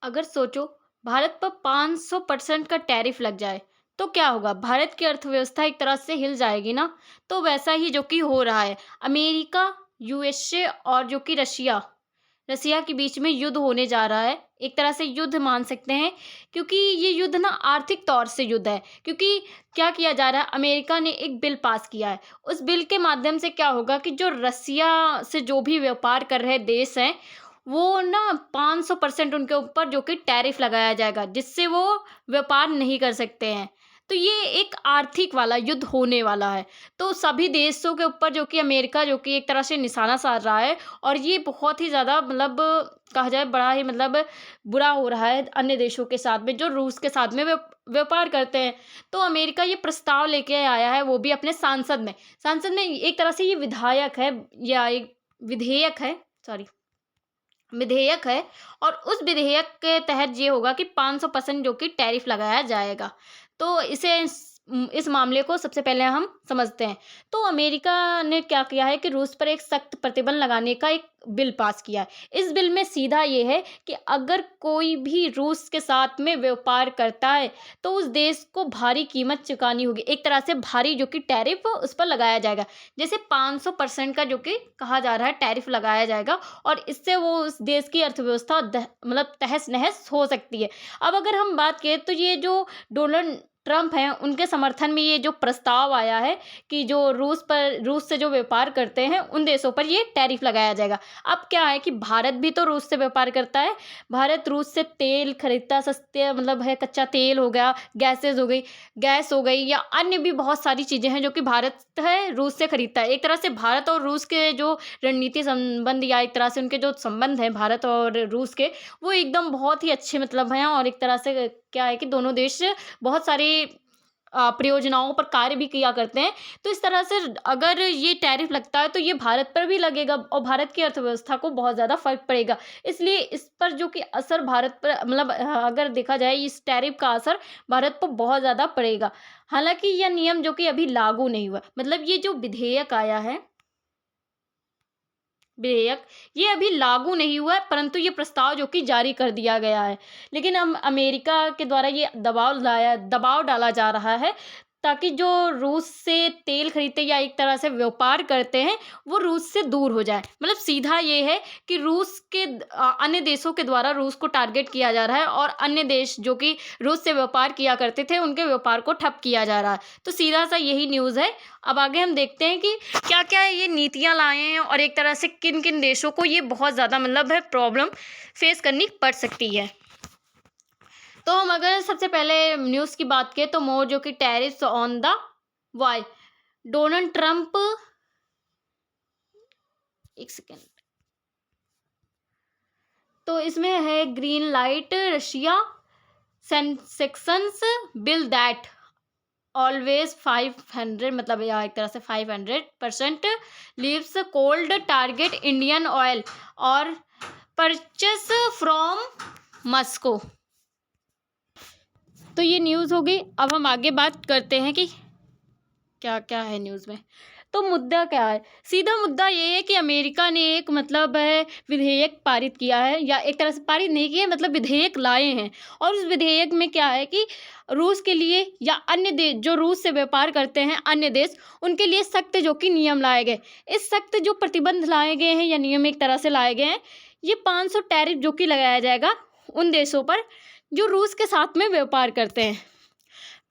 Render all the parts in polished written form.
अगर सोचो भारत पर 500% का टैरिफ लग जाए तो क्या होगा? भारत की अर्थव्यवस्था एक तरह से हिल जाएगी ना। तो वैसा ही जो कि हो रहा है। अमेरिका, यूएसए और जो कि रशिया रसिया के बीच में युद्ध होने जा रहा है। एक तरह से युद्ध मान सकते हैं, क्योंकि ये युद्ध ना आर्थिक तौर से युद्ध है। क्योंकि क्या किया जा रहा है, अमेरिका ने एक बिल पास किया है। उस बिल के माध्यम से क्या होगा कि जो रसिया से जो भी व्यापार कर रहे देश हैं, वो ना 500% उनके ऊपर जो कि टैरिफ लगाया जाएगा, जिससे वो व्यापार नहीं कर सकते हैं। तो ये एक आर्थिक वाला युद्ध होने वाला है। तो सभी देशों के ऊपर जो कि अमेरिका जो कि एक तरह से निशाना साध रहा है, और ये बहुत ही ज़्यादा मतलब कहा जाए बड़ा ही मतलब बुरा हो रहा है अन्य देशों के साथ में, जो रूस के साथ में व्यापार करते हैं। तो अमेरिका ये प्रस्ताव लेके आया है, वो भी अपने संसद में एक तरह से ये विधायक है या एक विधेयक है, सॉरी विधेयक है। और उस विधेयक के तहत ये होगा कि 500% जो कि टैरिफ लगाया जाएगा। तो इस मामले को सबसे पहले हम समझते हैं। तो अमेरिका ने क्या किया है कि रूस पर एक सख्त प्रतिबंध लगाने का एक बिल पास किया है। इस बिल में सीधा ये है कि अगर कोई भी रूस के साथ में व्यापार करता है, तो उस देश को भारी कीमत चुकानी होगी। एक तरह से भारी जो कि टैरिफ उस पर लगाया जाएगा। जैसे 500% का जो कि कहा जा रहा है टैरिफ लगाया जाएगा, और इससे वो उस देश की अर्थव्यवस्था मतलब तहस-नहस हो सकती है। अब अगर हम बात करें तो ये जो डोनाल्ड ट्रम्प हैं, उनके समर्थन में ये जो प्रस्ताव आया है कि जो रूस से जो व्यापार करते हैं, उन देशों पर ये टैरिफ लगाया जाएगा। अब क्या है कि भारत भी तो रूस से व्यापार करता है। भारत रूस से तेल खरीदता, सस्ते मतलब है, कच्चा तेल हो गया, गैस हो गई या अन्य भी बहुत सारी चीज़ें हैं जो कि भारत है रूस से खरीदता है। एक तरह से भारत और रूस के जो रणनीति संबंध या एक तरह से उनके जो संबंध हैं भारत और रूस के, वो एकदम बहुत ही अच्छे मतलब हैं। और एक तरह से क्या है कि दोनों देश बहुत सारी परियोजनाओं पर कार्य भी किया करते हैं। तो इस तरह से अगर ये टैरिफ लगता है तो ये भारत पर भी लगेगा, और भारत की अर्थव्यवस्था को बहुत ज़्यादा फ़र्क पड़ेगा। इसलिए इस पर जो कि असर भारत पर मतलब अगर देखा जाए, इस टैरिफ का असर भारत पर बहुत ज़्यादा पड़ेगा। हालाँकि यह नियम जो कि अभी लागू नहीं हुआ, मतलब ये जो विधेयक आया है, विधेयक, ये अभी लागू नहीं हुआ है, परंतु ये प्रस्ताव जो कि जारी कर दिया गया है। लेकिन हम अमेरिका के द्वारा ये दबाव डाला जा रहा है, ताकि जो रूस से तेल खरीदते या एक तरह से व्यापार करते हैं, वो रूस से दूर हो जाए। मतलब सीधा ये है कि रूस के अन्य देशों के द्वारा रूस को टारगेट किया जा रहा है, और अन्य देश जो कि रूस से व्यापार किया करते थे, उनके व्यापार को ठप किया जा रहा है। तो सीधा-सा यही न्यूज़ है। अब आगे हम देखते हैं कि क्या-क्या ये नीतियाँ लाए हैं, और एक तरह से किन-किन देशों को ये बहुत ज़्यादा मतलब है प्रॉब्लम फेस करनी पड़ सकती है। तो हम अगर सबसे पहले न्यूज़ की बात करें तो मोर जो कि tariffs on the why Donald Trump, एक सेकेंड, तो इसमें है green light Russia sanctions bill that always 500 मतलब या एक तरह से 500% leaves cold target Indian oil और परचेस फ्रॉम मस्को। तो ये न्यूज़ हो गई। अब हम आगे बात करते हैं कि क्या क्या है न्यूज़ में। तो मुद्दा क्या है? सीधा मुद्दा ये है कि अमेरिका ने एक मतलब है विधेयक पारित किया है, या एक तरह से पारित नहीं किया, मतलब विधेयक लाए हैं। और उस विधेयक में क्या है कि रूस के लिए या अन्य देश जो रूस से व्यापार करते हैं अन्य देश, उनके लिए सख्त जो कि नियम लाए गए। इस सख्त जो प्रतिबंध लाए गए हैं या नियम एक तरह से लाए गए हैं, ये 500 टैरिफ जो कि लगाया जाएगा उन देशों पर जो रूस के साथ में व्यापार करते हैं।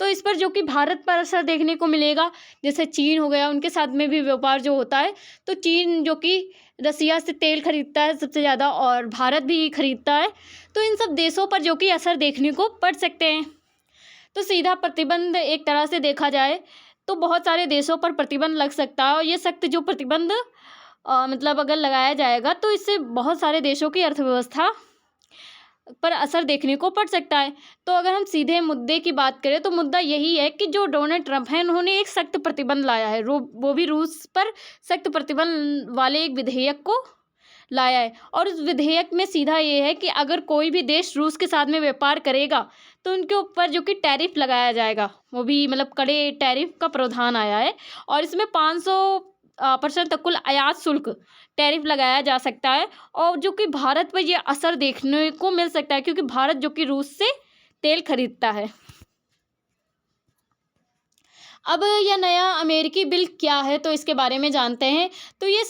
तो इस पर जो कि भारत पर असर देखने को मिलेगा। जैसे चीन हो गया, उनके साथ में भी व्यापार जो होता है, तो चीन जो कि रसिया से तेल खरीदता है सबसे ज़्यादा, और भारत भी खरीदता है। तो इन सब देशों पर जो कि असर देखने को पड़ सकते हैं। तो सीधा प्रतिबंध एक तरह से देखा जाए तो बहुत सारे देशों पर प्रतिबंध लग सकता है, और ये सख्त जो प्रतिबंध मतलब अगर लगाया जाएगा तो इससे बहुत सारे देशों की अर्थव्यवस्था पर असर देखने को पड़ सकता है। तो अगर हम सीधे मुद्दे की बात करें तो मुद्दा यही है कि जो डोनाल्ड ट्रंप हैं, उन्होंने एक सख्त प्रतिबंध लाया है, वो भी रूस पर सख्त प्रतिबंध वाले एक विधेयक को लाया है। और उस विधेयक में सीधा ये है कि अगर कोई भी देश रूस के साथ में व्यापार करेगा तो उनके ऊपर जो कि टैरिफ लगाया जाएगा, वो भी मतलब कड़े टैरिफ का प्रावधान आया है। और इसमें % तक कुल आयात शुल्क टैरिफ लगाया जा सकता है, और जो कि भारत पर ये असर देखने को मिल सकता है, क्योंकि भारत जो कि रूस से तेल खरीदता है। अब यह नया अमेरिकी बिल क्या है, तो इसके बारे में जानते हैं। तो ये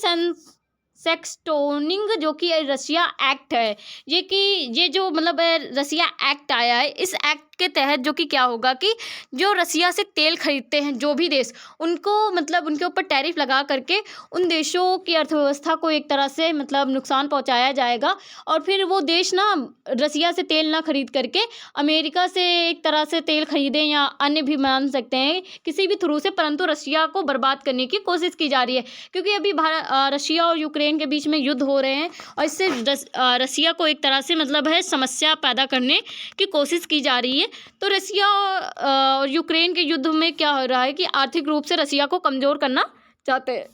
सेक्सटोनिंग जो कि रशिया एक्ट है, ये जो मतलब रशिया एक्ट आया है, इस एक्ट के तहत जो कि क्या होगा कि जो रशिया से तेल खरीदते हैं जो भी देश, उनको मतलब उनके ऊपर टैरिफ लगा करके उन देशों की अर्थव्यवस्था को एक तरह से मतलब नुकसान पहुंचाया जाएगा, और फिर वो देश ना रशिया से तेल ना खरीद करके अमेरिका से एक तरह से तेल खरीदें, या अन्य भी मान सकते हैं किसी भी थ्रू से, परंतु रशिया को बर्बाद करने की कोशिश की जा रही है, क्योंकि अभी रशिया और यूक्रेन के बीच में युद्ध हो रहे हैं, और इससे रशिया को एक तरह से मतलब है समस्या पैदा करने की कोशिश की जा रही है। तो रशिया और यूक्रेन के युद्ध में क्या हो रहा है कि आर्थिक रूप से रशिया को कमज़ोर करना चाहते हैं।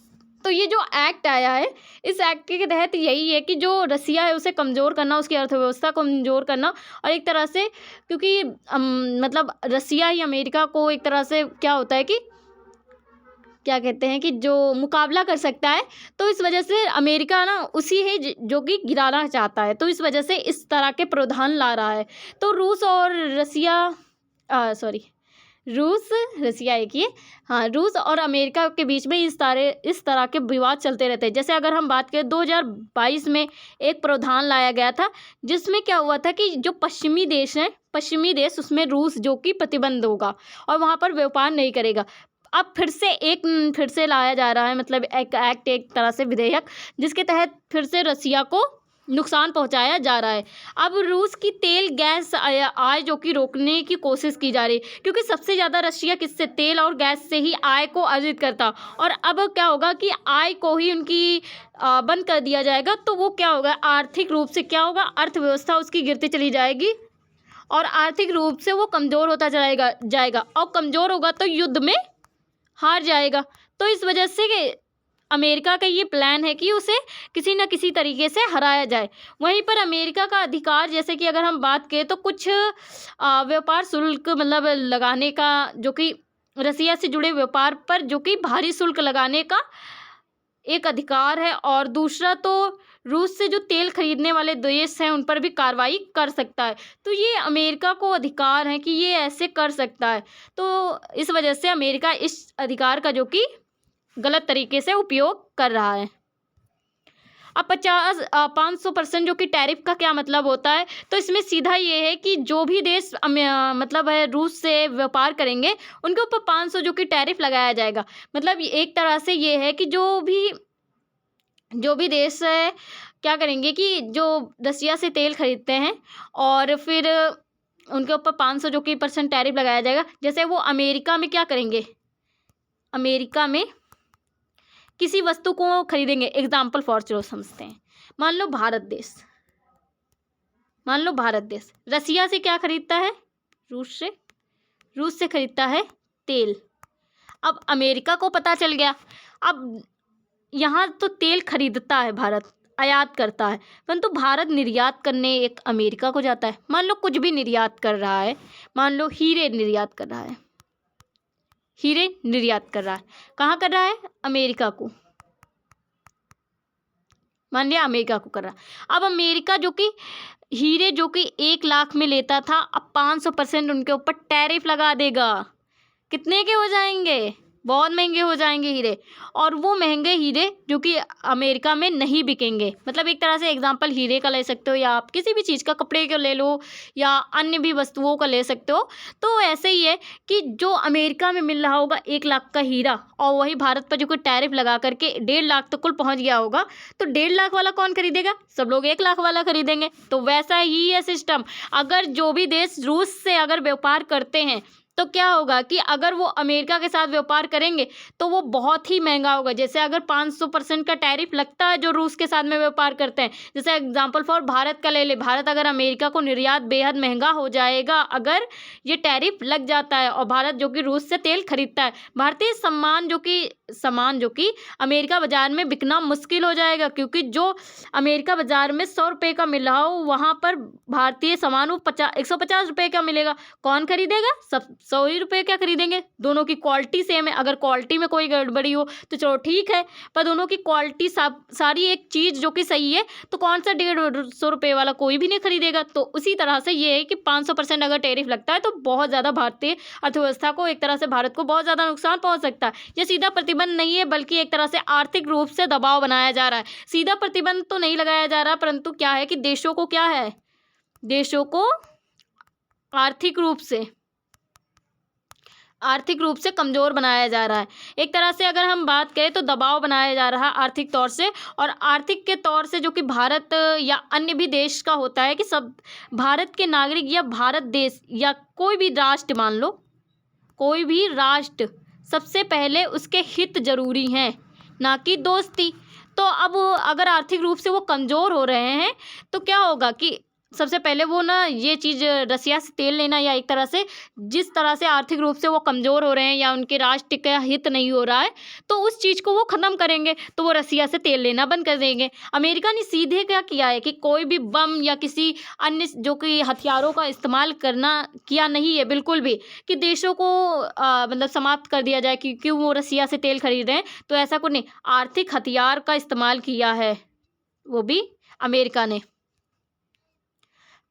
तो ये जो एक्ट आया है, इस एक्ट के तहत यही है कि जो रशिया है उसे कमज़ोर करना, उसकी अर्थव्यवस्था को कमज़ोर करना, और एक तरह से क्योंकि मतलब रशिया ही अमेरिका को एक तरह से क्या होता है कि क्या कहते हैं कि जो मुकाबला कर सकता है, तो इस वजह से अमेरिका ना उसी है जो कि गिराना चाहता है, तो इस वजह से इस तरह के प्रावधान ला रहा है। तो रूस और रसिया एक ही है, हाँ, रूस और अमेरिका के बीच में इस तरह के विवाद चलते रहते हैं। जैसे अगर हम बात करें 2022 में एक प्रावधान लाया गया था, जिसमें क्या हुआ था कि जो पश्चिमी देश उसमें रूस जो कि प्रतिबंध होगा और वहाँ पर व्यापार नहीं करेगा। अब फिर से लाया जा रहा है, मतलब एक तरह से विधेयक, जिसके तहत फिर से रसिया को नुकसान पहुंचाया जा रहा है। अब रूस की तेल गैस आय जो कि रोकने की कोशिश की जा रही है, क्योंकि सबसे ज़्यादा रशिया किससे, तेल और गैस से ही आय को अर्जित करता, और अब क्या होगा कि आय को ही उनकी बंद कर दिया जाएगा, तो वो क्या होगा, आर्थिक रूप से क्या होगा, अर्थव्यवस्था उसकी गिरती चली जाएगी, और आर्थिक रूप से वो कमज़ोर होता जाएगा, और कमज़ोर होगा तो युद्ध में हार जाएगा। तो इस वजह से अमेरिका का ये प्लान है कि उसे किसी न किसी तरीके से हराया जाए। वहीं पर अमेरिका का अधिकार, जैसे कि अगर हम बात करें तो कुछ व्यापार शुल्क मतलब लगाने का, जो कि रसिया से जुड़े व्यापार पर जो कि भारी शुल्क लगाने का एक अधिकार है, और दूसरा तो रूस से जो तेल खरीदने वाले देश हैं उन पर भी कार्रवाई कर सकता है। तो ये अमेरिका को अधिकार है कि ये ऐसे कर सकता है, तो इस वजह से अमेरिका इस अधिकार का जो कि गलत तरीके से उपयोग कर रहा है। अब 500% जो कि टैरिफ का क्या मतलब होता है, तो इसमें सीधा ये है कि जो भी देश मतलब है रूस से व्यापार करेंगे, उनके ऊपर 500 जो कि टैरिफ लगाया जाएगा। मतलब एक तरह से ये है कि जो भी देश है क्या करेंगे कि जो रसिया से तेल खरीदते हैं और फिर उनके ऊपर 500 जो कि % टैरिफ लगाया जाएगा। जैसे वो अमेरिका में क्या करेंगे, अमेरिका में किसी वस्तु को खरीदेंगे, एग्जाम्पल फॉर चलो समझते हैं, मान लो भारत देश रसिया से क्या खरीदता है, रूस से खरीदता है तेल। अब अमेरिका को पता चल गया, अब यहाँ तो तेल खरीदता है भारत, आयात करता है, परंतु भारत निर्यात करने एक अमेरिका को जाता है। मान लो कुछ भी निर्यात कर रहा है, मान लो हीरे निर्यात कर रहा है, कहाँ कर रहा है, अमेरिका को, मान लिया अमेरिका को कर रहा है। अब अमेरिका जो कि हीरे जो कि 1 लाख में लेता था, अब 500% उनके ऊपर टैरिफ लगा देगा। कितने के हो जाएंगे, बहुत महंगे हो जाएंगे हीरे, और वो महंगे हीरे जो कि अमेरिका में नहीं बिकेंगे। मतलब एक तरह से एग्जांपल हीरे का ले सकते हो, या आप किसी भी चीज़ का, कपड़े का ले लो या अन्य भी वस्तुओं का ले सकते हो। तो ऐसे ही है कि जो अमेरिका में मिल रहा होगा 1 लाख का हीरा, और वही भारत पर जो कोई टैरिफ लगा करके 1.5 लाख तक कुल पहुँच गया होगा, तो 1.5 लाख वाला कौन खरीदेगा, सब लोग 1 लाख वाला खरीदेंगे। तो वैसा ही है सिस्टम। अगर जो भी देश रूस से अगर व्यापार करते हैं, तो क्या होगा कि अगर वो अमेरिका के साथ व्यापार करेंगे तो वो बहुत ही महंगा होगा। जैसे अगर 500% का टैरिफ लगता है जो रूस के साथ में व्यापार करते हैं, जैसे एग्जांपल फॉर भारत का ले ले, भारत अगर अमेरिका को निर्यात बेहद महंगा हो जाएगा अगर ये टैरिफ लग जाता है, और भारत जो कि रूस से तेल खरीदता है, भारतीय सामान जो कि अमेरिका बाजार में बिकना मुश्किल हो जाएगा, क्योंकि जो अमेरिका बाजार में 100 रुपये का मिल रहा हो, वहाँ पर भारतीय सामान वो 150 रुपये का मिलेगा। कौन खरीदेगा, 100 ही रुपये क्या खरीदेंगे? दोनों की क्वालिटी सेम है, अगर क्वालिटी में कोई गड़बड़ी हो तो चलो ठीक है, पर दोनों की क्वालिटी सब सारी एक चीज़ जो कि सही है, तो कौन सा 150 रुपये वाला कोई भी नहीं खरीदेगा। तो उसी तरह से ये है कि 500% अगर टैरिफ लगता है तो बहुत ज़्यादा भारतीय अर्थव्यवस्था को, एक तरह से भारत को बहुत ज़्यादा नुकसान पहुँच सकता है। ये सीधा प्रतिबंध नहीं है, बल्कि एक तरह से आर्थिक रूप से दबाव बनाया जा रहा है। सीधा प्रतिबंध तो नहीं लगाया जा रहा, परंतु क्या है कि देशों को क्या है, देशों को आर्थिक रूप से कमज़ोर बनाया जा रहा है। एक तरह से अगर हम बात करें तो दबाव बनाया जा रहा है आर्थिक तौर से, और आर्थिक के तौर से जो कि भारत या अन्य भी देश का होता है कि सब भारत के नागरिक या भारत देश या कोई भी राष्ट्र, मान लो कोई भी राष्ट्र, सबसे पहले उसके हित जरूरी हैं, ना कि दोस्ती। तो अब अगर आर्थिक रूप से वो कमज़ोर हो रहे हैं तो क्या होगा कि सबसे पहले वो ना ये चीज़ रसिया से तेल लेना, या एक तरह से जिस तरह से आर्थिक रूप से वो कमज़ोर हो रहे हैं या उनके राष्ट्र का हित नहीं हो रहा है, तो उस चीज़ को वो ख़त्म करेंगे, तो वो रसिया से तेल लेना बंद कर देंगे। अमेरिका ने सीधे क्या किया है कि कोई भी बम या किसी अन्य जो कि हथियारों का इस्तेमाल किया नहीं है बिल्कुल भी, कि देशों को मतलब समाप्त कर दिया जाए कि क्यों वो रसिया से तेल खरीद रहे हैं, तो ऐसा कुछ नहीं। आर्थिक हथियार का इस्तेमाल किया है, वो भी अमेरिका ने।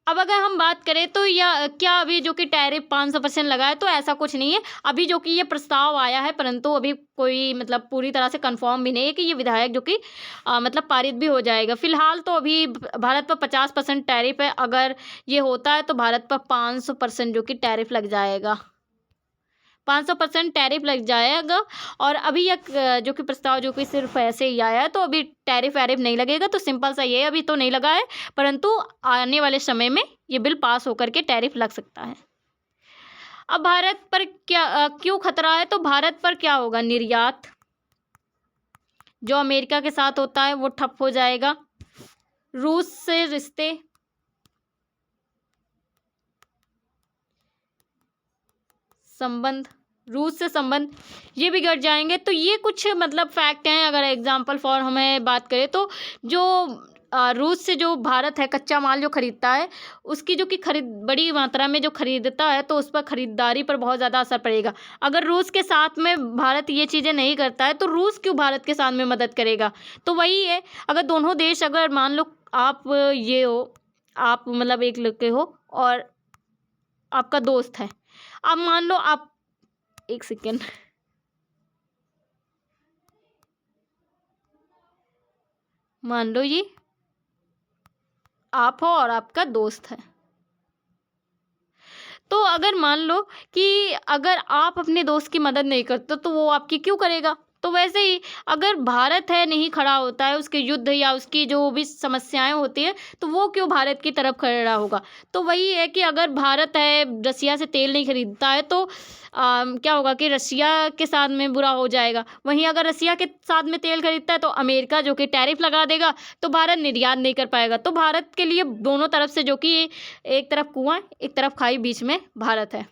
अब अगर हम बात करें तो या क्या अभी जो कि टैरिफ 500% लगा है, तो ऐसा कुछ नहीं है। अभी जो कि ये प्रस्ताव आया है, परंतु अभी कोई मतलब पूरी तरह से कंफर्म भी नहीं है कि ये विधेयक जो कि मतलब पारित भी हो जाएगा। फिलहाल तो अभी भारत पर 50% टैरिफ है, अगर ये होता है तो भारत पर 500% जो कि टैरिफ लग जाएगा, 500% टैरिफ लग जाएगा। और अभी एक जो कि प्रस्ताव जो कि सिर्फ ऐसे ही आया है, तो अभी टैरिफ वैरिफ नहीं लगेगा, तो सिंपल सा ये अभी तो नहीं लगा है, परंतु आने वाले समय में ये बिल पास होकर के टैरिफ लग सकता है। अब भारत पर क्या क्यों खतरा है, तो भारत पर क्या होगा, निर्यात जो अमेरिका के साथ होता है वो ठप हो जाएगा। रूस से रिश्ते, संबंध, रूस से संबंध ये बिगड़ जाएंगे। तो ये कुछ मतलब फैक्ट हैं। अगर एग्जांपल फॉर हमें बात करें तो जो रूस से जो भारत है कच्चा माल जो खरीदता है, उसकी जो कि बड़ी मात्रा में जो खरीदता है, तो उस पर खरीदारी पर बहुत ज़्यादा असर पड़ेगा। अगर रूस के साथ में भारत ये चीज़ें नहीं करता है, तो रूस क्यों भारत के साथ में मदद करेगा। तो वही है, अगर दोनों देश, अगर मान लो आप ये हो, आप मतलब एक लड़के हो और आपका दोस्त है, अब मान लो आप, एक सेकेंड, मान लो ये आप हो और आपका दोस्त है, तो अगर मान लो कि अगर आप अपने दोस्त की मदद नहीं करते तो वो आपकी क्यों करेगा। तो वैसे ही अगर भारत है नहीं खड़ा होता है, उसके युद्ध या उसकी जो भी समस्याएं होती है, तो वो क्यों भारत की तरफ खड़ा होगा। तो वही है कि अगर भारत है रसिया से तेल नहीं खरीदता है, तो क्या होगा कि रसिया के साथ में बुरा हो जाएगा। वहीं अगर रसिया के साथ में तेल खरीदता है तो अमेरिका जो कि टैरिफ लगा देगा, तो भारत निर्यात नहीं कर पाएगा। तो भारत के लिए दोनों तरफ से जो कि एक तरफ कुआं एक तरफ खाई, बीच में भारत है,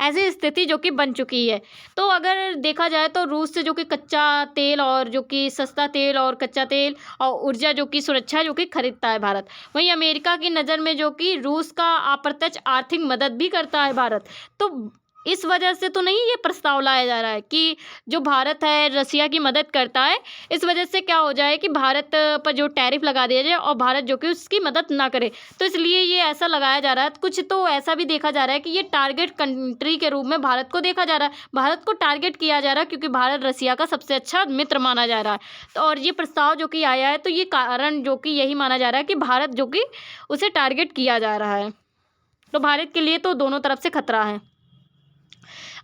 ऐसी स्थिति जो कि बन चुकी है। तो अगर देखा जाए तो रूस से जो कि कच्चा तेल और जो कि सस्ता तेल और कच्चा तेल और ऊर्जा जो कि सुरक्षा जो कि खरीदता है भारत, वहीं अमेरिका की नज़र में जो कि रूस का अप्रत्यक्ष आर्थिक मदद भी करता है भारत। तो इस वजह से तो नहीं ये प्रस्ताव लाया जा रहा है कि जो भारत है रसिया की मदद करता है, इस वजह से क्या हो जाए कि भारत पर जो टैरिफ लगा दिया जाए और भारत जो कि उसकी मदद ना करे। तो इसलिए ये ऐसा लगाया जा रहा है। कुछ तो ऐसा भी देखा जा रहा है कि ये टारगेट कंट्री के रूप में भारत को देखा जा रहा है, भारत को टारगेट किया जा रहा है, क्योंकि भारत रसिया का सबसे अच्छा मित्र माना जा रहा है। तो और ये प्रस्ताव जो कि आया है, तो ये कारण जो कि यही माना जा रहा है कि भारत जो कि उसे टारगेट किया जा रहा है। तो भारत के लिए तो दोनों तरफ से खतरा है।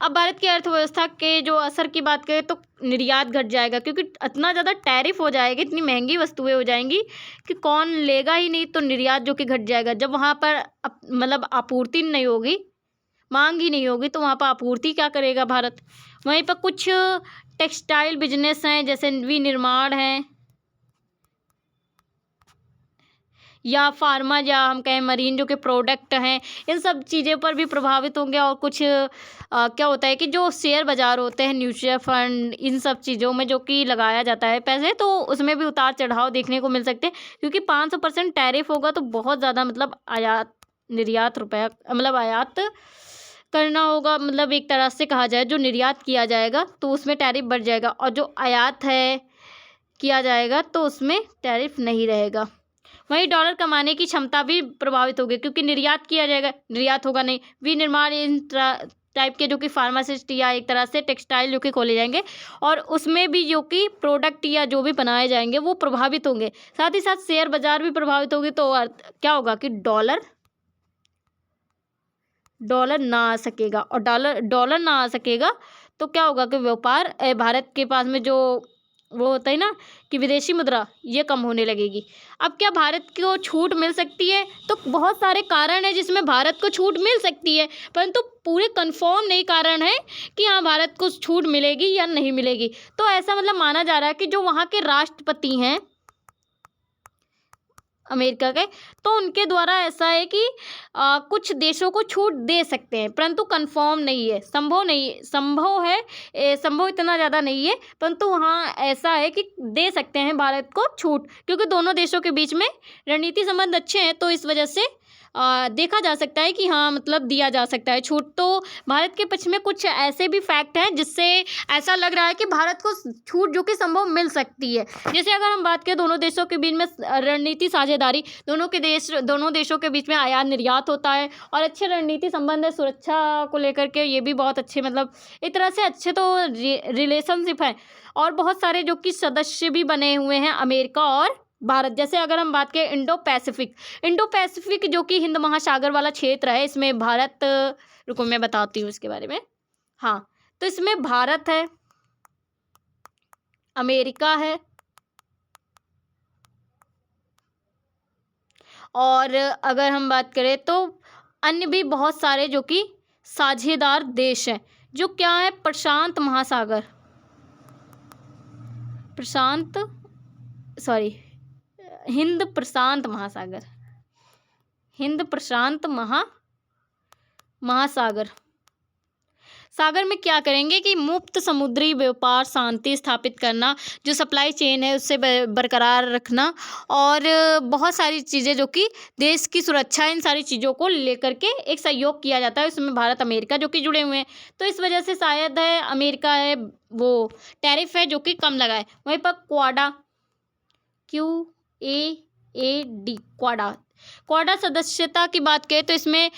अब भारत की अर्थव्यवस्था के जो असर की बात करें तो निर्यात घट जाएगा, क्योंकि इतना ज़्यादा टैरिफ हो जाएगी, इतनी महंगी वस्तुएं हो जाएंगी कि कौन लेगा ही नहीं। तो निर्यात जो कि घट जाएगा, जब वहाँ पर मतलब आपूर्ति नहीं होगी, मांग ही नहीं होगी, तो वहाँ पर आपूर्ति क्या करेगा भारत। वहीं पर कुछ टेक्सटाइल बिजनेस हैं, जैसे विनिर्माण है या फार्मा या हम कहें मरीन जो कि प्रोडक्ट हैं, इन सब चीज़ों पर भी प्रभावित होंगे। और कुछ क्या होता है कि जो शेयर बाज़ार होते हैं, म्यूचुअल फंड, इन सब चीज़ों में जो कि लगाया जाता है पैसे, तो उसमें भी उतार चढ़ाव देखने को मिल सकते हैं, क्योंकि 500% टैरिफ होगा तो बहुत ज़्यादा मतलब आयात निर्यात रुपया मतलब आयात करना होगा, मतलब एक तरह से कहा जाए जो निर्यात किया जाएगा तो उसमें टैरिफ बढ़ जाएगा, और जो आयात है किया जाएगा तो उसमें टैरिफ नहीं रहेगा। वहीं डॉलर कमाने की क्षमता भी प्रभावित होगी, क्योंकि निर्यात किया जाएगा, निर्यात होगा नहीं, विनिर्माण इन टाइप के जो कि फार्मासिस्ट या एक तरह से टेक्सटाइल जो कि खोले जाएंगे, और उसमें भी जो कि प्रोडक्ट या जो भी बनाए जाएंगे वो प्रभावित होंगे। साथ ही साथ शेयर बाजार भी प्रभावित होगी, तो क्या होगा कि डॉलर ना आ सकेगा, और डॉलर ना आ सकेगा तो क्या होगा कि व्यापार भारत के पास में जो वो होता है ना कि विदेशी मुद्रा, ये कम होने लगेगी। अब क्या भारत को छूट मिल सकती है? तो बहुत सारे कारण हैं जिसमें भारत को छूट मिल सकती है, परंतु पूरे कंफर्म नहीं कारण है कि हाँ भारत को छूट मिलेगी या नहीं मिलेगी। तो ऐसा मतलब माना जा रहा है कि जो वहाँ के राष्ट्रपति हैं अमेरिका के, तो उनके द्वारा ऐसा है कि कुछ देशों को छूट दे सकते हैं, परंतु कंफर्म नहीं है, संभव नहीं है, संभव है, संभव इतना ज़्यादा नहीं है, परंतु हाँ ऐसा है कि दे सकते हैं भारत को छूट, क्योंकि दोनों देशों के बीच में रणनीति संबंध अच्छे हैं, तो इस वजह से देखा जा सकता है कि हाँ मतलब दिया जा सकता है छूट। तो भारत के पक्ष में कुछ ऐसे भी फैक्ट हैं जिससे ऐसा लग रहा है कि भारत को छूट जो कि संभव मिल सकती है। जैसे अगर हम बात करें दोनों देशों के बीच में रणनीति साझेदारी, दोनों देशों के बीच में आयात निर्यात होता है, और अच्छे रणनीति संबंध है सुरक्षा को लेकर के, ये भी बहुत अच्छे, मतलब एक तरह से अच्छे तो रिलेशनशिप है, और बहुत सारे जो कि सदस्य भी बने हुए हैं अमेरिका और भारत। जैसे अगर हम बात करें इंडो पैसिफिक जो कि हिंद महासागर वाला क्षेत्र है, इसमें भारत, रुको मैं बताती हूँ इसके बारे में। हाँ, तो इसमें भारत है, अमेरिका है, और अगर हम बात करें तो अन्य भी बहुत सारे जो कि साझेदार देश हैं, जो क्या है प्रशांत हिंद प्रशांत महासागर सागर में क्या करेंगे कि मुक्त समुद्री व्यापार, शांति स्थापित करना, जो सप्लाई चेन है उससे बरकरार रखना, और बहुत सारी चीज़ें जो कि देश की सुरक्षा, इन सारी चीज़ों को लेकर के एक सहयोग किया जाता है, उसमें भारत अमेरिका जो कि जुड़े हुए हैं। तो इस वजह से शायद है अमेरिका है वो टैरिफ है जो कि कम लगाए। वहीं पर क्वाडा, QAAD, क्वाडा सदस्यता की बात करें तो इसमें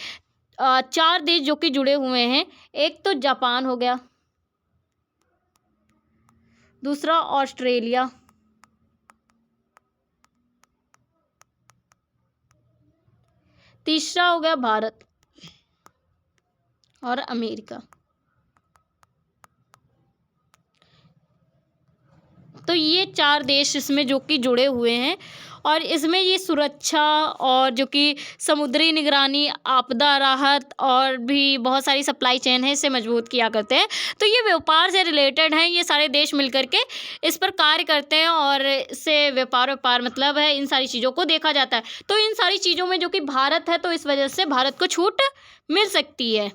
4 देश जो कि जुड़े हुए हैं। एक तो जापान हो गया, दूसरा ऑस्ट्रेलिया, तीसरा हो गया भारत और अमेरिका। तो ये 4 देश इसमें जो कि जुड़े हुए हैं, और इसमें ये सुरक्षा और जो कि समुद्री निगरानी, आपदा राहत और भी बहुत सारी सप्लाई चेन है, इसे मजबूत किया करते हैं। तो ये व्यापार से रिलेटेड हैं, ये सारे देश मिलकर के इस पर कार्य करते हैं, और इससे व्यापार मतलब है, इन सारी चीज़ों को देखा जाता है। तो इन सारी चीज़ों में जो कि भारत है, तो इस वजह से भारत को छूट मिल सकती है।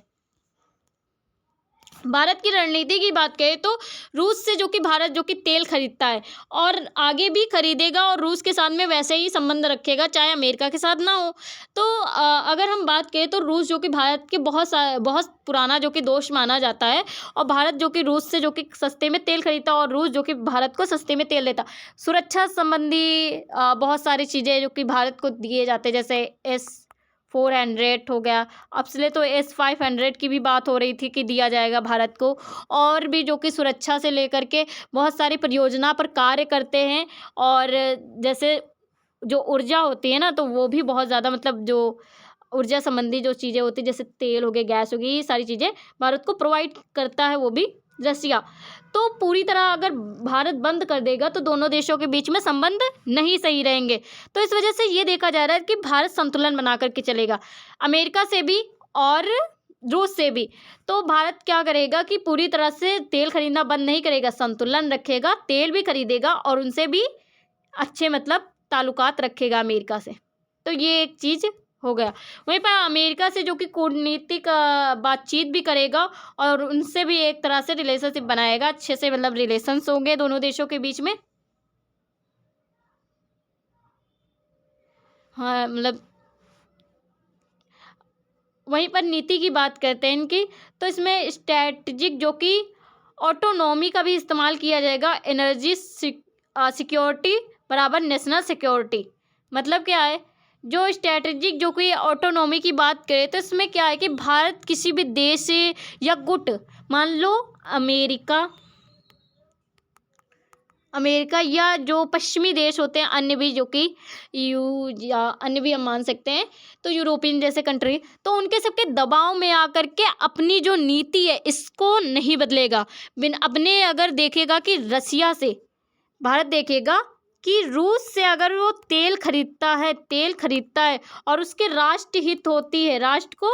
भारत की रणनीति की बात करें तो रूस से जो कि भारत जो कि तेल खरीदता है, और आगे भी खरीदेगा, और रूस के साथ में वैसे ही संबंध रखेगा चाहे अमेरिका के साथ ना हो। तो अगर हम बात करें तो रूस जो कि भारत के बहुत पुराना जो कि दोस्त माना जाता है, और भारत जो कि रूस से जो कि सस्ते में तेल खरीदता है, और रूस जो कि भारत को सस्ते में तेल देता। सुरक्षा संबंधी बहुत सारी चीज़ें जो कि भारत को दिए जाते हैं, जैसे S-400 हो गया, अब से तो S-500 की भी बात हो रही थी कि दिया जाएगा भारत को, और भी जो कि सुरक्षा से लेकर के बहुत सारी परियोजना पर कार्य करते हैं। और जैसे जो ऊर्जा होती है ना, तो वो भी बहुत ज़्यादा, मतलब जो ऊर्जा संबंधी जो चीज़ें होती है, जैसे तेल हो गए, गैस हो गई, ये सारी चीज़ें भारत को प्रोवाइड करता है वो भी रसिया। तो पूरी तरह अगर भारत बंद कर देगा तो दोनों देशों के बीच में संबंध नहीं सही रहेंगे। तो इस वजह से ये देखा जा रहा है कि भारत संतुलन बना करके चलेगा, अमेरिका से भी और रूस से भी। तो भारत क्या करेगा कि पूरी तरह से तेल खरीदना बंद नहीं करेगा, संतुलन रखेगा, तेल भी खरीदेगा, और उनसे भी अच्छे मतलब ताल्लुकात रखेगा अमेरिका से। तो ये एक चीज़ हो गया। वहीं पर अमेरिका से जो कि कूटनीतिक बातचीत भी करेगा, और उनसे भी एक तरह से रिलेशनशिप बनाएगा, अच्छे से मतलब रिलेशंस होंगे दोनों देशों के बीच में। हाँ मतलब वहीं पर नीति की बात करते हैं इनकी, तो इसमें स्ट्रैटेजिक जो कि ऑटोनॉमी का भी इस्तेमाल किया जाएगा। एनर्जी सिक्योरिटी बराबर नेशनल सिक्योरिटी। मतलब क्या है, जो स्ट्रैटेजिक जो कि ऑटोनॉमी की बात करें तो इसमें क्या है कि भारत किसी भी देश से या गुट, मान लो अमेरिका या जो पश्चिमी देश होते हैं अन्य भी, जो कि यू या अन्य भी हम मान सकते हैं, तो यूरोपियन जैसे कंट्री, तो उनके सबके दबाव में आकर के अपनी जो नीति है इसको नहीं बदलेगा। बिन अपने अगर देखेगा कि रसिया से भारत देखेगा कि रूस से अगर वो तेल खरीदता है और उसके राष्ट्र हित होती है, राष्ट्र को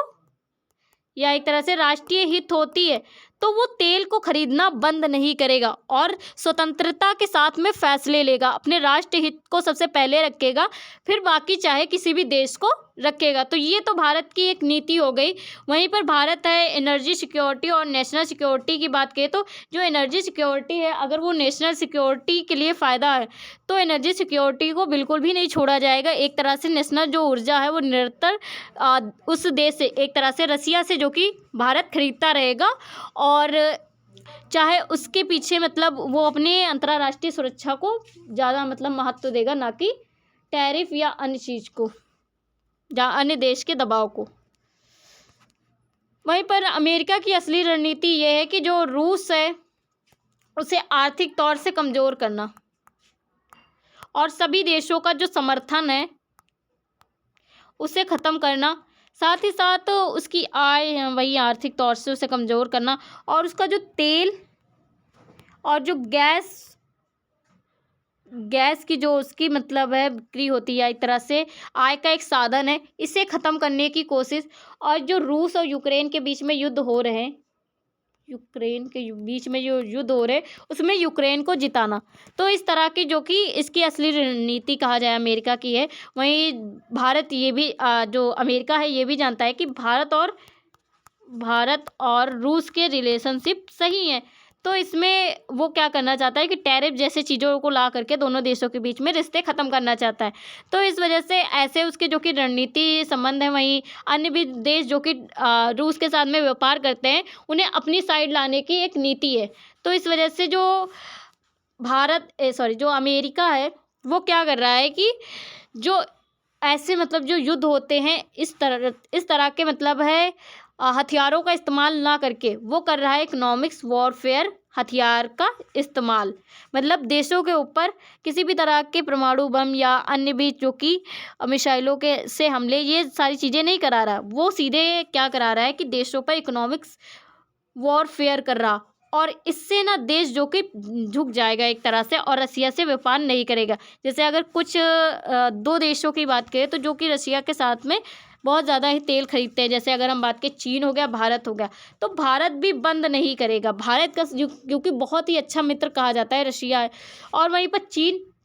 या एक तरह से राष्ट्रीय हित होती है, तो वो तेल को खरीदना बंद नहीं करेगा और स्वतंत्रता के साथ में फैसले लेगा, अपने राष्ट्र हित को सबसे पहले रखेगा, फिर बाकी चाहे किसी भी देश को रखेगा। तो ये तो भारत की एक नीति हो गई। वहीं पर भारत है एनर्जी सिक्योरिटी और नेशनल सिक्योरिटी की बात करें तो जो एनर्जी सिक्योरिटी है, अगर वो नेशनल सिक्योरिटी के लिए फ़ायदा है तो एनर्जी सिक्योरिटी को बिल्कुल भी नहीं छोड़ा जाएगा। एक तरह से नेशनल जो ऊर्जा है वो निरंतर उस देश से, एक तरह से रसिया से, जो कि भारत खरीदता रहेगा और चाहे उसके पीछे मतलब वो अपने अंतर्राष्ट्रीय सुरक्षा को ज़्यादा मतलब महत्व देगा, ना कि टैरिफ या अन्य चीज़ को या अन्य देश के दबाव को। वहीं पर अमेरिका की असली रणनीति ये है कि जो रूस है उसे आर्थिक तौर से कमज़ोर करना और सभी देशों का जो समर्थन है उसे ख़त्म करना, साथ ही साथ उसकी आय वही आर्थिक तौर से उसे कमज़ोर करना और उसका जो तेल और जो गैस की जो उसकी मतलब है बिक्री होती है, एक तरह से आय का एक साधन है, इसे ख़त्म करने की कोशिश। और जो रूस और यूक्रेन के बीच में युद्ध हो रहे हैं, उसमें यूक्रेन को जिताना। तो इस तरह की जो कि इसकी असली रणनीति कहा जाए अमेरिका की है। वहीं भारत ये भी जो अमेरिका है ये भी जानता है कि भारत और रूस के रिलेशनशिप सही हैं, तो इसमें वो क्या करना चाहता है कि टैरिफ जैसे चीज़ों को ला करके दोनों देशों के बीच में रिश्ते ख़त्म करना चाहता है। तो इस वजह से ऐसे उसके जो कि रणनीति संबंध है, वहीं अन्य भी देश जो कि रूस के साथ में व्यापार करते हैं उन्हें अपनी साइड लाने की एक नीति है। तो इस वजह से जो जो अमेरिका है वो क्या कर रहा है कि जो ऐसे मतलब जो युद्ध होते हैं इस तरह के मतलब है हथियारों का इस्तेमाल ना करके वो कर रहा है इकोनॉमिक्स वॉरफेयर हथियार का इस्तेमाल। मतलब देशों के ऊपर किसी भी तरह के परमाणु बम या अन्य भी जो कि मिसाइलों के से हमले, ये सारी चीज़ें नहीं करा रहा, वो सीधे क्या करा रहा है कि देशों पर इकोनॉमिक्स वॉरफेयर कर रहा। और इससे ना देश जो कि झुक जाएगा एक तरह से और रसिया से व्यापार नहीं करेगा। जैसे अगर कुछ दो देशों की बात करें तो जो कि रसिया के साथ में बहुत ज़्यादा ही तेल खरीदते हैं, जैसे अगर हम बात करें चीन हो गया, भारत हो गया, तो भारत भी बंद नहीं करेगा। भारत का क्योंकि बहुत ही अच्छा मित्र कहा जाता है रशिया है। और वहीं पर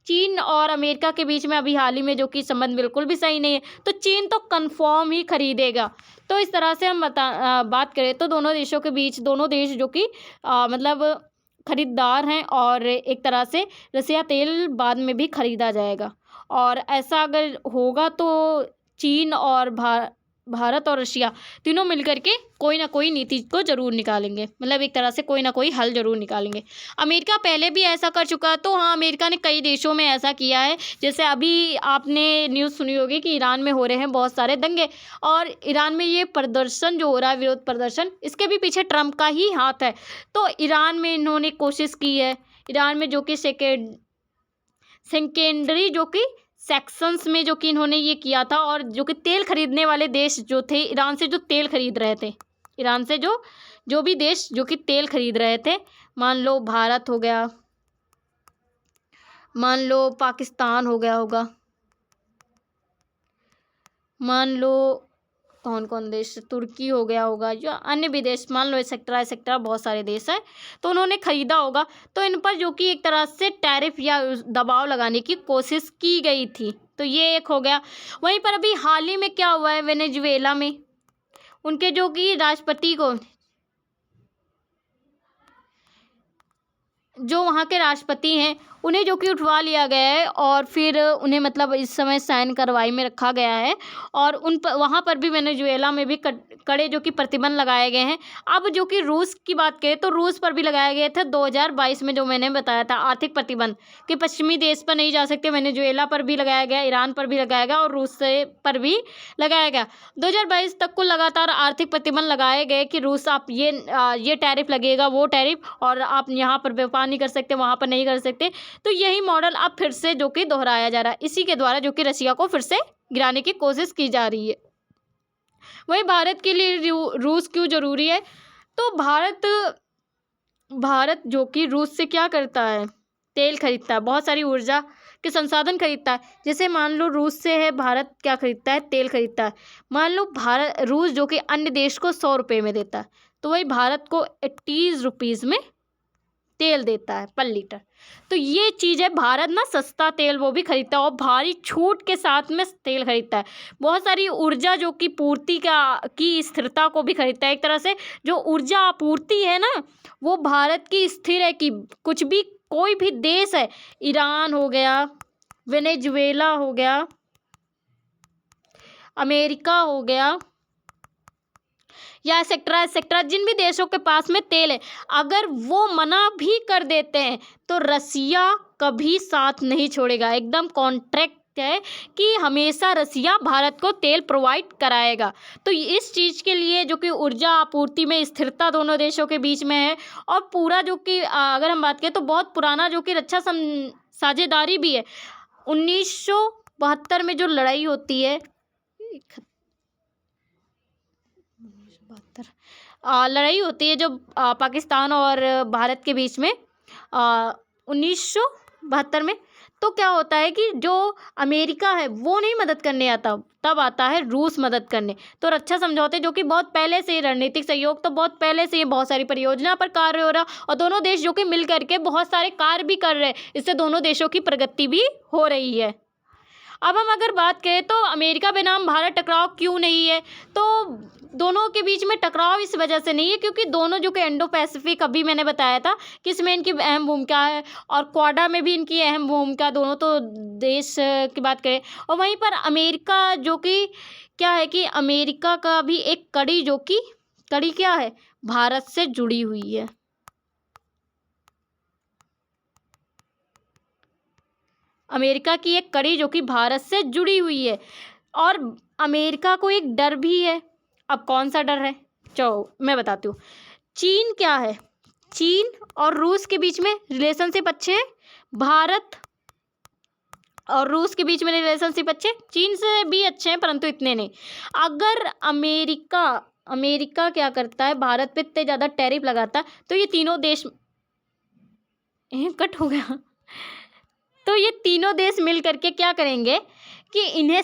चीन और अमेरिका के बीच में अभी हाल ही में जो कि संबंध बिल्कुल भी सही नहीं है, तो चीन तो कन्फर्म ही खरीदेगा। तो इस तरह से हम बात करें तो दोनों देशों के बीच, दोनों देश जो कि मतलब खरीदार हैं और एक तरह से रसिया तेल बाद में भी खरीदा जाएगा। और ऐसा अगर होगा तो चीन और भारत और रशिया तीनों मिलकर के कोई ना कोई नीति को ज़रूर निकालेंगे, मतलब एक तरह से कोई ना कोई हल ज़रूर निकालेंगे। अमेरिका पहले भी ऐसा कर चुका है, तो हाँ अमेरिका ने कई देशों में ऐसा किया है। जैसे अभी आपने न्यूज़ सुनी होगी कि ईरान में हो रहे हैं बहुत सारे दंगे, और ईरान में ये प्रदर्शन जो हो रहा है, विरोध प्रदर्शन, इसके भी पीछे ट्रम्प का ही हाथ है। तो ईरान में इन्होंने कोशिश की है, ईरान में जो कि सेकेंडरी जो कि सेक्शंस में जो कि इन्होंने ये किया था, और जो कि तेल खरीदने वाले देश जो थे ईरान से, जो तेल खरीद रहे थे ईरान से, जो भी देश जो कि तेल खरीद रहे थे, मान लो भारत हो गया, मान लो पाकिस्तान हो गया होगा, मान लो कौन कौन देश, तुर्की हो गया होगा, या अन्य भी देश, मान लो एक्सेट्रा बहुत सारे देश हैं, तो उन्होंने ख़रीदा होगा। तो इन पर जो कि एक तरह से टैरिफ या दबाव लगाने की कोशिश की गई थी, तो ये एक हो गया। वहीं पर अभी हाल ही में क्या हुआ है, वेनेजुएला में उनके जो कि राष्ट्रपति को, जो वहाँ के राष्ट्रपति हैं, उन्हें जो कि उठवा लिया गया है और फिर उन्हें मतलब इस समय सैन्य कार्रवाई में रखा गया है और वहाँ पर भी वेनेजुएला में भी कड़े जो कि प्रतिबंध लगाए गए हैं। अब जो कि रूस की बात करें तो रूस पर भी लगाए गए थे 2022 में, जो मैंने बताया था आर्थिक प्रतिबंध कि पश्चिमी देश पर नहीं जा सकते। वेनेजुएला पर भी लगाया गया, ईरान पर भी लगाया गया और रूस से पर भी लगाया गया। 2022 तक को लगातार आर्थिक प्रतिबंध लगाए गए कि रूस आप ये टैरिफ लगेगा, वो टैरिफ, और आप यहाँ पर व्यापार नहीं कर सकते, वहाँ पर नहीं कर सकते। तो यही मॉडल अब फिर से जो कि दोहराया जा रहा है, इसी के द्वारा जो कि रसिया को फिर से गिराने की कोशिश की जा रही है। वही भारत के लिए रूस क्यों जरूरी है? तो भारत जो कि रूस से क्या करता है, तेल खरीदता है, बहुत सारी ऊर्जा के संसाधन खरीदता है। जैसे मान लो रूस से है, भारत क्या खरीदता है, तेल खरीदता है। मान लो रूस जो कि अन्य देश को 100 रुपये में देता है, तो वही भारत को 80 रुपीज़ में तेल देता है पर लीटर। तो ये चीज़ है, भारत ना सस्ता तेल वो भी खरीदता है और भारी छूट के साथ में तेल खरीदता है। बहुत सारी ऊर्जा जो कि पूर्ति की स्थिरता को भी खरीदता है। एक तरह से जो ऊर्जा आपूर्ति है ना, वो भारत की स्थिर है कि कुछ भी कोई भी देश है, ईरान हो गया, वेनेजुएला हो गया, अमेरिका हो गया या एक्सेट्रा जिन भी देशों के पास में तेल है, अगर वो मना भी कर देते हैं तो रसिया कभी साथ नहीं छोड़ेगा। एकदम कॉन्ट्रैक्ट है कि हमेशा रसिया भारत को तेल प्रोवाइड कराएगा। तो इस चीज़ के लिए जो कि ऊर्जा आपूर्ति में स्थिरता दोनों देशों के बीच में है और पूरा जो कि अगर हम बात करें तो बहुत पुराना जो कि रक्षा साझेदारी भी है। 1972 में जो लड़ाई होती है, लड़ाई होती है जो पाकिस्तान और भारत के बीच में 1972 में, तो क्या होता है कि जो अमेरिका है वो नहीं मदद करने आता, तब आता है रूस मदद करने। तो रक्षा समझौते जो कि बहुत पहले से, रणनीतिक सहयोग तो बहुत पहले से, ये बहुत सारी परियोजना पर कार्य हो रहा और दोनों देश जो कि मिल करके बहुत सारे कार्य भी कर रहे हैं। इससे दोनों देशों की प्रगति भी हो रही है। अब हम अगर बात करें तो अमेरिका बनाम भारत टकराव क्यों नहीं है, तो दोनों के बीच में टकराव इस वजह से नहीं है क्योंकि दोनों जो कि इंडो पैसिफिक, अभी मैंने बताया था कि इसमें इनकी अहम भूमिका है और क्वाडा में भी इनकी अहम भूमिका, दोनों तो देश की बात करें। और वहीं पर अमेरिका जो कि क्या है कि अमेरिका का भी एक कड़ी क्या है, भारत से जुड़ी हुई है। अमेरिका की एक कड़ी जो कि भारत से जुड़ी हुई है और अमेरिका को एक डर भी है। अब कौन सा डर है, चलो मैं बताती हूँ। चीन क्या है, चीन और रूस के बीच में रिलेशनशिप अच्छे हैं, भारत और रूस के बीच में रिलेशनशिप अच्छे, चीन से भी अच्छे हैं परंतु इतने नहीं। अगर अमेरिका क्या करता है, भारत पे इतने ज़्यादा टैरिफ लगाता है तो ये तीनों देश कट हो गया, तो ये तीनों देश मिल करके क्या करेंगे कि इन्हें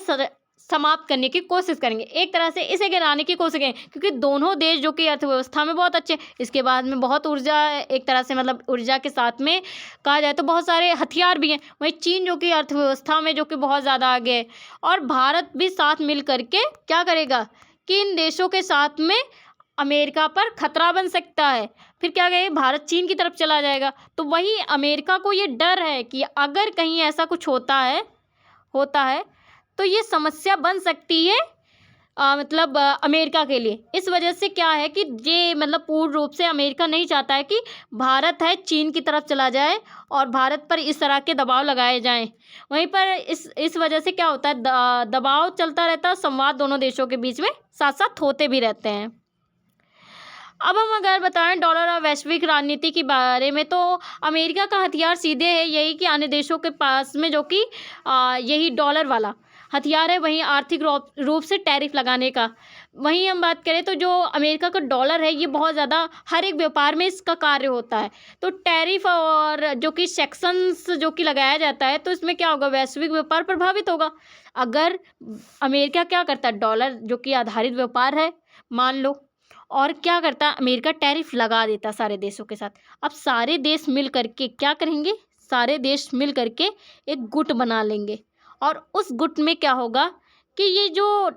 समाप्त करने की कोशिश करेंगे, एक तरह से इसे गिराने की कोशिश करेंगे क्योंकि दोनों देश जो कि अर्थव्यवस्था में बहुत अच्छे, इसके बाद में बहुत ऊर्जा, एक तरह से मतलब ऊर्जा के साथ में कहा जाए तो बहुत सारे हथियार भी हैं। वहीं चीन जो कि अर्थव्यवस्था में जो कि बहुत ज़्यादा आगे है और भारत भी साथ मिल करके क्या करेगा कि इन देशों के साथ में अमेरिका पर खतरा बन सकता है। फिर क्या कहें, भारत चीन की तरफ चला जाएगा। तो वही अमेरिका को ये डर है कि अगर कहीं ऐसा कुछ होता है तो ये समस्या बन सकती है अमेरिका के लिए। इस वजह से क्या है कि ये मतलब पूर्ण रूप से अमेरिका नहीं चाहता है कि भारत है चीन की तरफ चला जाए और भारत पर इस तरह के दबाव लगाए जाएं। वहीं पर इस वजह से क्या होता है, दबाव चलता रहता है, संवाद दोनों देशों के बीच में साथ साथ होते भी रहते हैं। अब हम अगर बताएं डॉलर और वैश्विक राजनीति के बारे में, तो अमेरिका का हथियार सीधे है यही कि अन्य देशों के पास में जो कि यही डॉलर वाला हथियार है, वहीं आर्थिक रूप से टैरिफ लगाने का। वहीं हम बात करें तो जो अमेरिका का डॉलर है ये बहुत ज़्यादा हर एक व्यापार में इसका कार्य होता है। तो टैरिफ और जो कि सेक्शंस जो कि लगाया जाता है तो इसमें क्या होगा, वैश्विक व्यापार प्रभावित होगा। अगर अमेरिका क्या करता है, डॉलर जो कि आधारित व्यापार है मान लो, और क्या करता है अमेरिका, टैरिफ लगा देता सारे देशों के साथ। अब सारे देश मिल करके क्या करेंगे, सारे देश मिल करके एक गुट बना लेंगे और उस गुट में क्या होगा कि ये जो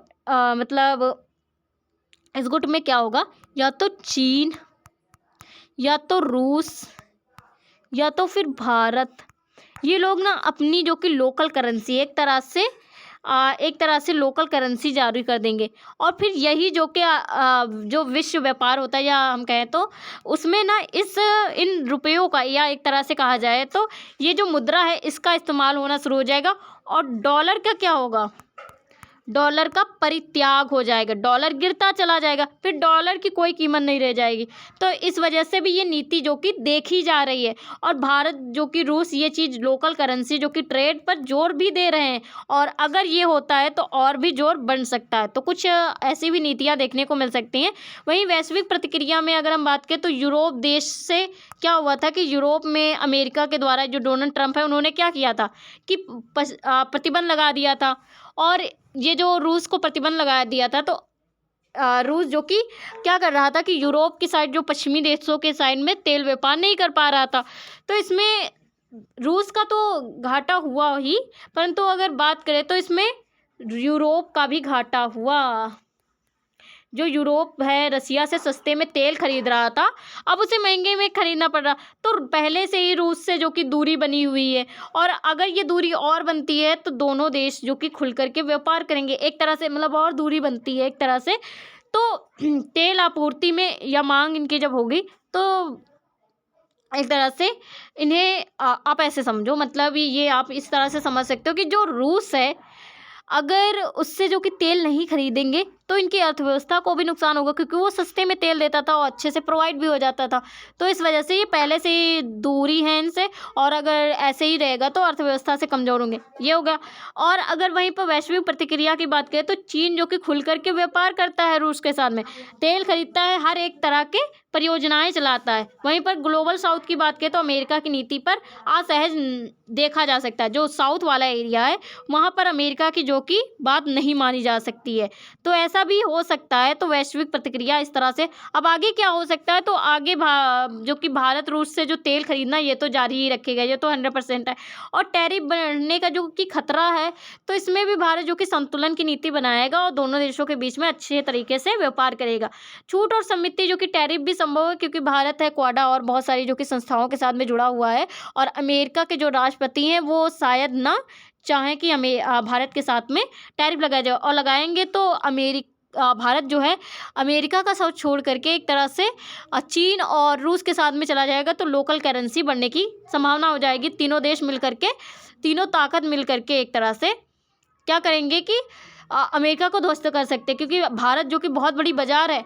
इस गुट में क्या होगा, या तो चीन या तो रूस या तो फिर भारत, ये लोग ना अपनी जो कि लोकल करेंसी एक तरह से लोकल करेंसी जारी कर देंगे और फिर यही जो कि जो विश्व व्यापार होता है या हम कहें तो उसमें ना इन रुपयों का या एक तरह से कहा जाए तो ये जो मुद्रा है इसका इस्तेमाल होना शुरू हो जाएगा और डॉलर का क्या होगा, डॉलर का परित्याग हो जाएगा, डॉलर गिरता चला जाएगा, फिर डॉलर की कोई कीमत नहीं रह जाएगी। तो इस वजह से भी ये नीति जो कि देखी जा रही है और भारत जो कि रूस ये चीज़ लोकल करेंसी जो कि ट्रेड पर जोर भी दे रहे हैं और अगर ये होता है तो और भी जोर बढ़ सकता है। तो कुछ ऐसी भी नीतियाँ देखने को मिल सकती हैं। वहीं वैश्विक प्रतिक्रिया में अगर हम बात करें तो यूरोप देश से क्या हुआ था कि यूरोप में अमेरिका के द्वारा जो डोनाल्ड ट्रंप है उन्होंने क्या किया था कि प्रतिबंध लगा दिया था और ये जो रूस को प्रतिबंध लगा दिया था तो रूस जो कि क्या कर रहा था कि यूरोप की साइड जो पश्चिमी देशों के साइड में तेल व्यापार नहीं कर पा रहा था। तो इसमें रूस का तो घाटा हुआ ही, परंतु अगर बात करें तो इसमें यूरोप का भी घाटा हुआ। जो यूरोप है रसिया से सस्ते में तेल खरीद रहा था अब उसे महंगे में खरीदना पड़ रहा, तो पहले से ही रूस से जो कि दूरी बनी हुई है और अगर ये दूरी और बनती है तो दोनों देश जो कि खुल करके व्यापार करेंगे, एक तरह से मतलब और दूरी बनती है एक तरह से। तो तेल आपूर्ति में या मांग इनकी जब होगी तो एक तरह से इन्हें आप ऐसे समझो, मतलब ये आप इस तरह से समझ सकते हो कि जो रूस है अगर उससे जो कि तेल नहीं खरीदेंगे तो इनकी अर्थव्यवस्था को भी नुकसान होगा क्योंकि वो सस्ते में तेल देता था और अच्छे से प्रोवाइड भी हो जाता था। तो इस वजह से ये पहले से ही दूरी है इनसे और अगर ऐसे ही रहेगा तो अर्थव्यवस्था से कमज़ोर होंगे, ये होगा। और अगर वहीं पर वैश्विक प्रतिक्रिया की बात करें तो चीन जो कि खुल करके व्यापार करता है रूस के साथ में, तेल खरीदता है, हर एक तरह के परियोजनाएं चलाता है। वहीं पर ग्लोबल साउथ की बात करें तो अमेरिका की नीति पर असहज देखा जा सकता है। जो साउथ वाला एरिया है वहाँ पर अमेरिका की जो कि बात नहीं मानी जा सकती है, तो ऐसा भी हो सकता है। तो वैश्विक प्रतिक्रिया इस तरह से। अब आगे क्या हो सकता है तो आगे जो कि भारत रूस से जो तेल खरीदना ये तो जारी ही रखेगा, ये तो 100% है। और टैरिफ बढ़ने का जो कि खतरा है तो इसमें भी भारत जो कि संतुलन की नीति बनाएगा और दोनों देशों के बीच में अच्छे तरीके से व्यापार करेगा। छूट और समिति जो कि टैरिफ भी संभव है क्योंकि भारत है क्वाडा और बहुत सारी जो कि संस्थाओं के साथ में जुड़ा हुआ है और अमेरिका के जो राष्ट्रपति हैं वो शायद ना चाहें कि भारत के साथ में टैरिफ लगाया जाए और लगाएंगे तो भारत जो है अमेरिका का साथ छोड़ करके एक तरह से चीन और रूस के साथ में चला जाएगा तो लोकल करेंसी बढ़ने की संभावना हो जाएगी। तीनों देश मिल करके, तीनों ताकत मिल करके एक तरह से क्या करेंगे कि अमेरिका को ध्वस्त कर सकते हैं क्योंकि भारत जो कि बहुत बड़ी बाजार है,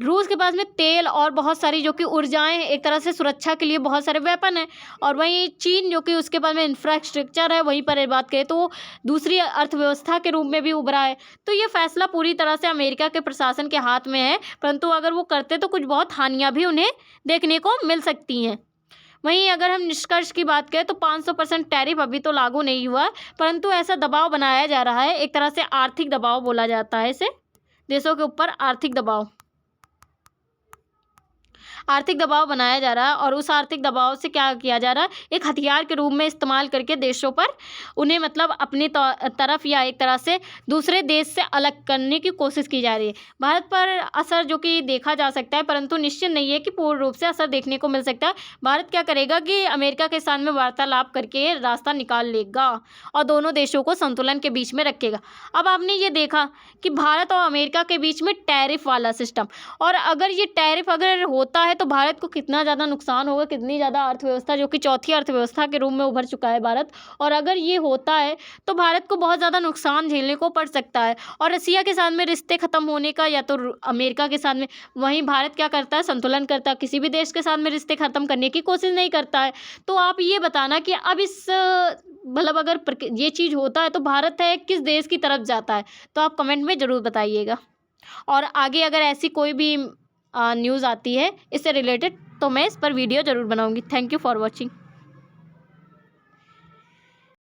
रूस के पास में तेल और बहुत सारी जो कि ऊर्जाएं हैं, एक तरह से सुरक्षा के लिए बहुत सारे वेपन हैं और वहीं चीन जो कि उसके पास में इंफ्रास्ट्रक्चर है, वहीं पर बात करें तो वो दूसरी अर्थव्यवस्था के रूप में भी उभरा है। तो ये फैसला पूरी तरह से अमेरिका के प्रशासन के हाथ में है, परंतु अगर वो करते तो कुछ बहुत हानियाँ भी उन्हें देखने को मिल सकती हैं। वहीं अगर हम निष्कर्ष की बात करें तो 500% टैरिफ अभी तो लागू नहीं हुआ, परंतु ऐसा दबाव बनाया जा रहा है, एक तरह से आर्थिक दबाव बोला जाता है इसे, देशों के ऊपर आर्थिक दबाव बनाया जा रहा है और उस आर्थिक दबाव से क्या किया जा रहा है, एक हथियार के रूप में इस्तेमाल करके देशों पर उन्हें मतलब अपनी तरफ या एक तरह से दूसरे देश से अलग करने की कोशिश की जा रही है। भारत पर असर जो कि देखा जा सकता है परंतु निश्चित नहीं है कि पूर्ण रूप से असर देखने को मिल सकता है। भारत क्या करेगा कि अमेरिका के साथ में वार्तालाप करके रास्ता निकाल लेगा और दोनों देशों को संतुलन के बीच में रखेगा। अब आपने ये देखा कि भारत और अमेरिका के बीच में टैरिफ वाला सिस्टम, और अगर ये टैरिफ अगर होता है तो भारत को कितना ज़्यादा नुकसान होगा, कितनी ज़्यादा अर्थव्यवस्था जो कि चौथी अर्थव्यवस्था के रूप में उभर चुका है भारत, और अगर ये होता है तो भारत को बहुत ज़्यादा नुकसान झेलने को पड़ सकता है। और रसिया के साथ में रिश्ते ख़त्म होने का या तो अमेरिका के साथ में, वहीं भारत क्या करता है, संतुलन करता है, किसी भी देश के साथ में रिश्ते ख़त्म करने की कोशिश नहीं करता है। तो आप ये बताना कि अब इस मतलब अगर ये चीज़ होता है तो भारत है किस देश की तरफ जाता है, तो आप कमेंट में ज़रूर बताइएगा। और आगे अगर ऐसी कोई भी न्यूज़ आती है इससे रिलेटेड तो मैं इस पर वीडियो ज़रूर बनाऊंगी। Thank you for watching.